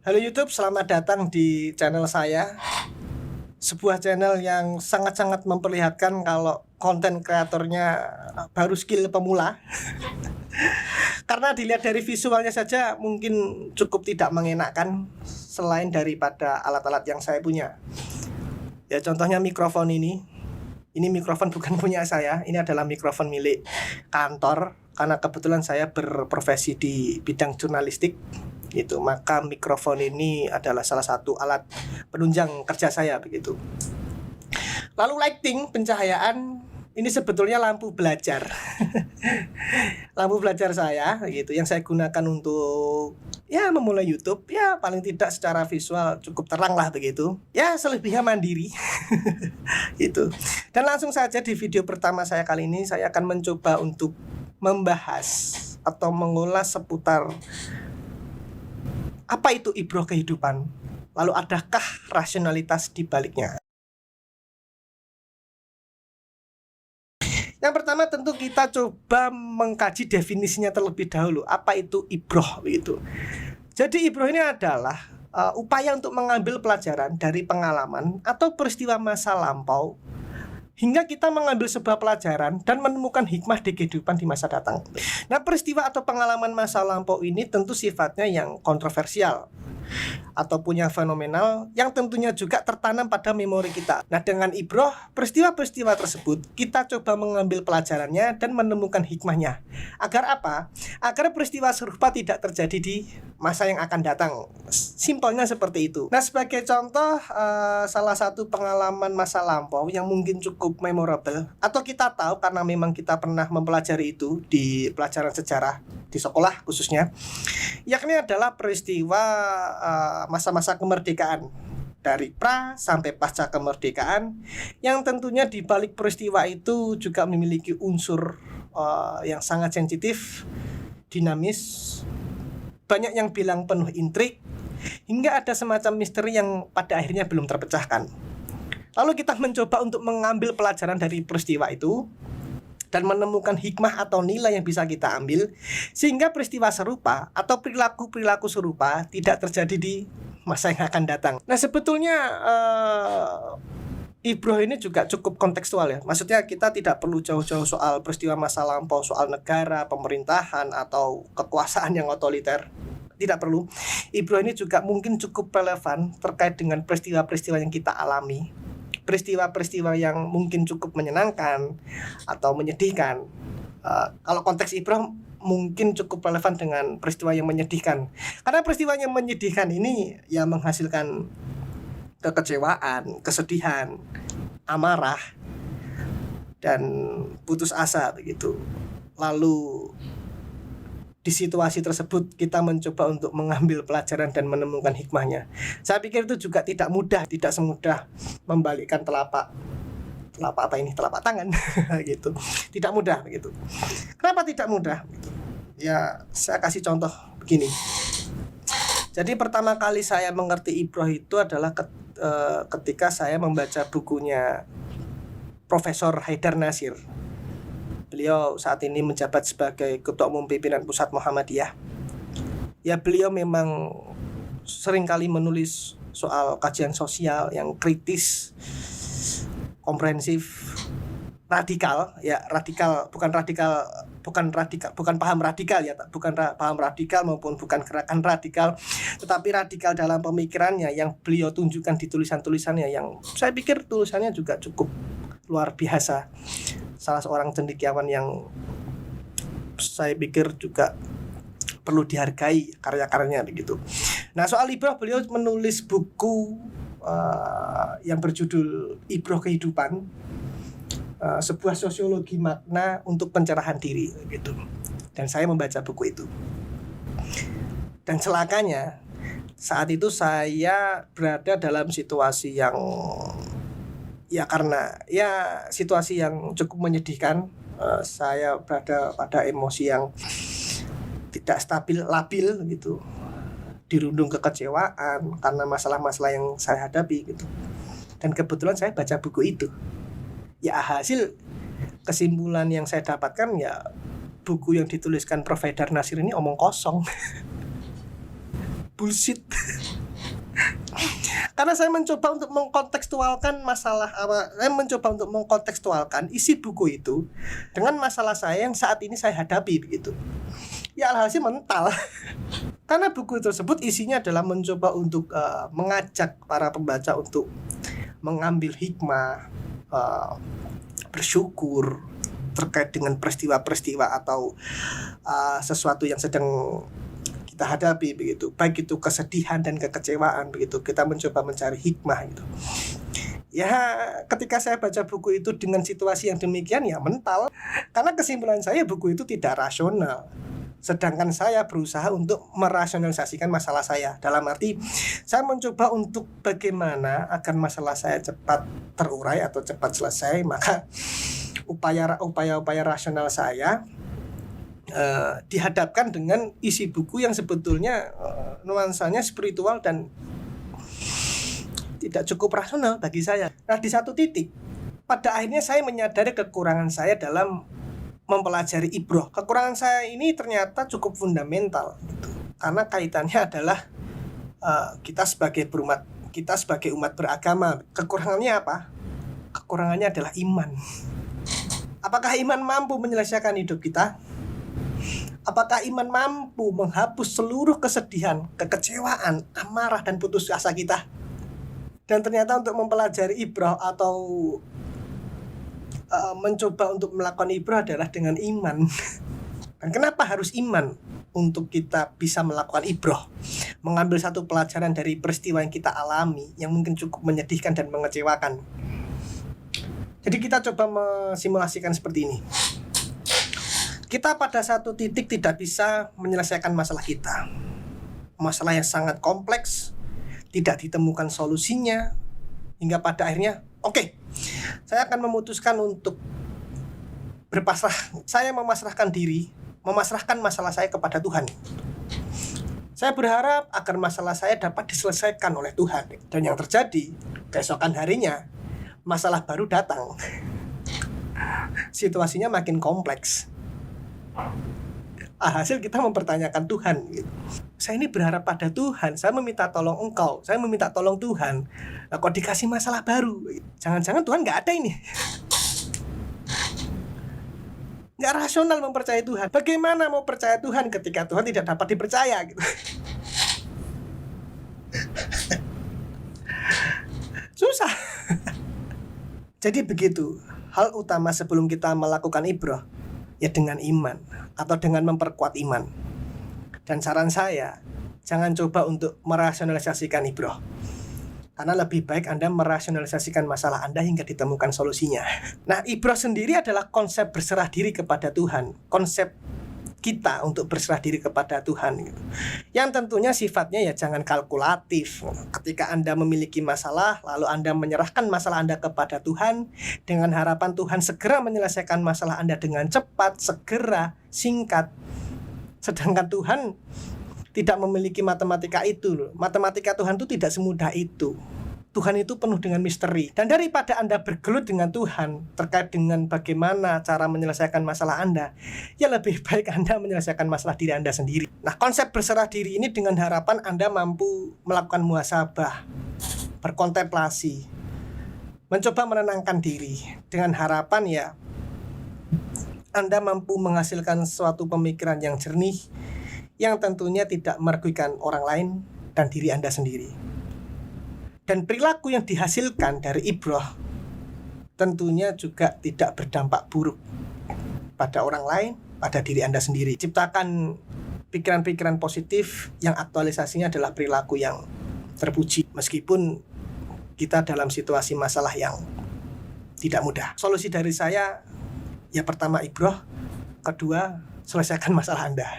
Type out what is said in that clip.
Halo YouTube, selamat datang di channel saya. Sebuah channel yang sangat-sangat memperlihatkan kalau konten kreatornya baru skill pemula. Karena dilihat dari visualnya saja mungkin cukup tidak mengenakan selain daripada alat-alat yang saya punya. Ya contohnya mikrofon ini. Ini mikrofon bukan punya saya, ini adalah mikrofon milik kantor. Karena kebetulan saya berprofesi di bidang jurnalistik, gitu. Maka mikrofon ini adalah salah satu alat penunjang kerja saya begitu. Lalu lighting, pencahayaan, ini sebetulnya lampu belajar. Lampu belajar saya gitu yang saya gunakan untuk ya memulai YouTube, ya paling tidak secara visual cukup terang lah begitu. Ya selebihnya mandiri. Gitu. Dan langsung saja di video pertama saya kali ini saya akan mencoba untuk membahas atau mengulas seputar apa itu ibroh kehidupan. Lalu adakah rasionalitas di baliknya? Yang pertama tentu kita coba mengkaji definisinya terlebih dahulu. Apa itu ibroh begitu. Jadi ibroh ini adalah upaya untuk mengambil pelajaran dari pengalaman atau peristiwa masa lampau hingga kita mengambil sebuah pelajaran dan menemukan hikmah di kehidupan di masa datang. Nah, peristiwa atau pengalaman masa lampau ini tentu sifatnya yang kontroversial atau punya fenomenal yang tentunya juga tertanam pada memori kita. Nah, dengan ibroh, peristiwa-peristiwa tersebut kita coba mengambil pelajarannya dan menemukan hikmahnya. Agar apa? Agar peristiwa serupa tidak terjadi di masa yang akan datang. Simpelnya seperti itu. Nah, sebagai contoh salah satu pengalaman masa lampau yang mungkin cukup memorable atau kita tahu karena memang kita pernah mempelajari itu di pelajaran sejarah di sekolah khususnya, yakni adalah peristiwa masa-masa kemerdekaan dari pra sampai pasca kemerdekaan, yang tentunya di balik peristiwa itu juga memiliki unsur yang sangat sensitif, dinamis, banyak yang bilang penuh intrik, hingga ada semacam misteri yang pada akhirnya belum terpecahkan. Lalu kita mencoba untuk mengambil pelajaran dari peristiwa itu dan menemukan hikmah atau nilai yang bisa kita ambil sehingga peristiwa serupa atau perilaku-perilaku serupa tidak terjadi di masa yang akan datang. Nah, sebetulnya ibroh ini juga cukup kontekstual ya. Maksudnya kita tidak perlu jauh-jauh soal peristiwa masa lampau, soal negara, pemerintahan atau kekuasaan yang otoriter. Tidak perlu. Ibroh ini juga mungkin cukup relevan terkait dengan peristiwa-peristiwa yang kita alami. Peristiwa-peristiwa yang mungkin cukup menyenangkan atau menyedihkan. Kalau konteks ibroh mungkin cukup relevan dengan peristiwa yang menyedihkan. Karena peristiwa yang menyedihkan ini ya menghasilkan kekecewaan, kesedihan, amarah, dan putus asa begitu. Lalu di situasi tersebut kita mencoba untuk mengambil pelajaran dan menemukan hikmahnya. Saya pikir itu juga tidak mudah, tidak semudah membalikkan telapak tangan gitu. Tidak mudah begitu. Kenapa tidak mudah? Ya, saya kasih contoh begini. Jadi pertama kali saya mengerti ibroh itu adalah ketika saya membaca bukunya Profesor Haidar Nasir. Beliau saat ini menjabat sebagai Ketua Umum Pimpinan Pusat Muhammadiyah. Ya, beliau memang seringkali menulis soal kajian sosial yang kritis, komprehensif, radikal, ya radikal, bukan paham radikal ya, bukan paham radikal maupun bukan gerakan radikal, tetapi radikal dalam pemikirannya yang beliau tunjukkan di tulisan-tulisannya yang saya pikir tulisannya juga cukup luar biasa. Salah seorang cendekiawan yang saya pikir juga perlu dihargai karya-karyanya begitu. Nah, soal ibroh beliau menulis buku yang berjudul Ibroh Kehidupan, sebuah sosiologi makna untuk pencerahan diri gitu. Dan saya membaca buku itu. Dan celakanya saat itu saya berada dalam situasi yang ya karena ya situasi yang cukup menyedihkan. Saya berada pada emosi yang tidak stabil, labil gitu, dirundung kekecewaan karena masalah-masalah yang saya hadapi gitu. Dan kebetulan saya baca buku itu. Ya hasil kesimpulan yang saya dapatkan ya buku yang dituliskan Prof. Haidar Nasir ini omong kosong. bullshit. Karena saya mencoba untuk mengkontekstualkan saya mencoba untuk mengkontekstualkan isi buku itu dengan masalah saya yang saat ini saya hadapi begitu. Ya alhasil mental. Karena buku tersebut isinya adalah mencoba untuk mengajak para pembaca untuk mengambil hikmah, bersyukur terkait dengan peristiwa-peristiwa atau sesuatu yang sedang kita hadapi begitu, baik itu kesedihan dan kekecewaan begitu, kita mencoba mencari hikmah gitu. Ya ketika saya baca buku itu dengan situasi yang demikian ya mental, karena kesimpulan saya buku itu tidak rasional, sedangkan saya berusaha untuk merasionalisasikan masalah saya. Dalam arti saya mencoba untuk bagaimana agar masalah saya cepat terurai atau cepat selesai, maka upaya rasional saya dihadapkan dengan isi buku yang sebetulnya nuansanya spiritual dan tidak cukup rasional bagi saya. Nah di satu titik pada akhirnya saya menyadari kekurangan saya dalam mempelajari Ibroh. Kekurangan saya ini ternyata cukup fundamental gitu. Karena kaitannya adalah kita sebagai umat beragama. Kekurangannya apa? Kekurangannya adalah iman. Apakah iman mampu menyelesaikan hidup kita? Apakah iman mampu menghapus seluruh kesedihan, kekecewaan, amarah, dan putus asa kita? Dan ternyata untuk mempelajari Ibroh atau mencoba untuk melakukan Ibroh adalah dengan iman. Dan kenapa harus iman untuk kita bisa melakukan Ibroh? Mengambil satu pelajaran dari peristiwa yang kita alami yang mungkin cukup menyedihkan dan mengecewakan. Jadi kita coba mensimulasikan seperti ini. Kita pada satu titik tidak bisa menyelesaikan masalah kita. Masalah yang sangat kompleks, tidak ditemukan solusinya, hingga pada akhirnya, oke, saya akan memutuskan untuk berpasrah. Saya memasrahkan diri, memasrahkan masalah saya kepada Tuhan. Saya berharap agar masalah saya dapat diselesaikan oleh Tuhan. Dan yang terjadi, keesokan harinya, masalah baru datang. Situasinya makin kompleks. Hasil kita mempertanyakan Tuhan gitu. Saya ini berharap pada Tuhan, saya meminta tolong Engkau, saya meminta tolong Tuhan. Nah, kok dikasih masalah baru? Jangan-jangan Tuhan gak ada ini. Gak rasional mempercayai Tuhan. Bagaimana mau percaya Tuhan ketika Tuhan tidak dapat dipercaya gitu. Susah. Jadi begitu, hal utama sebelum kita melakukan Ibroh ya dengan iman atau dengan memperkuat iman. Dan saran saya, jangan coba untuk merasionalisasikan Ibroh. Karena lebih baik Anda merasionalisasikan masalah Anda hingga ditemukan solusinya. Nah, Ibroh sendiri adalah konsep berserah diri kepada Tuhan. Konsep kita untuk berserah diri kepada Tuhan gitu. Yang tentunya sifatnya ya jangan kalkulatif. Ketika Anda memiliki masalah, lalu Anda menyerahkan masalah Anda kepada Tuhan dengan harapan Tuhan segera menyelesaikan masalah Anda dengan cepat, segera, singkat. Sedangkan Tuhan tidak memiliki matematika itu. Matematika Tuhan itu tidak semudah itu. Tuhan itu penuh dengan misteri. Dan daripada Anda bergelut dengan Tuhan terkait dengan bagaimana cara menyelesaikan masalah Anda, ya lebih baik Anda menyelesaikan masalah diri Anda sendiri. Nah, konsep berserah diri ini dengan harapan Anda mampu melakukan muhasabah, berkontemplasi, mencoba menenangkan diri. Dengan harapan ya Anda mampu menghasilkan suatu pemikiran yang jernih, yang tentunya tidak merugikan orang lain dan diri Anda sendiri. Dan perilaku yang dihasilkan dari Ibroh tentunya juga tidak berdampak buruk pada orang lain, pada diri Anda sendiri. Ciptakan pikiran-pikiran positif yang aktualisasinya adalah perilaku yang terpuji, meskipun kita dalam situasi masalah yang tidak mudah. Solusi dari saya, ya pertama Ibroh, kedua selesaikan masalah Anda.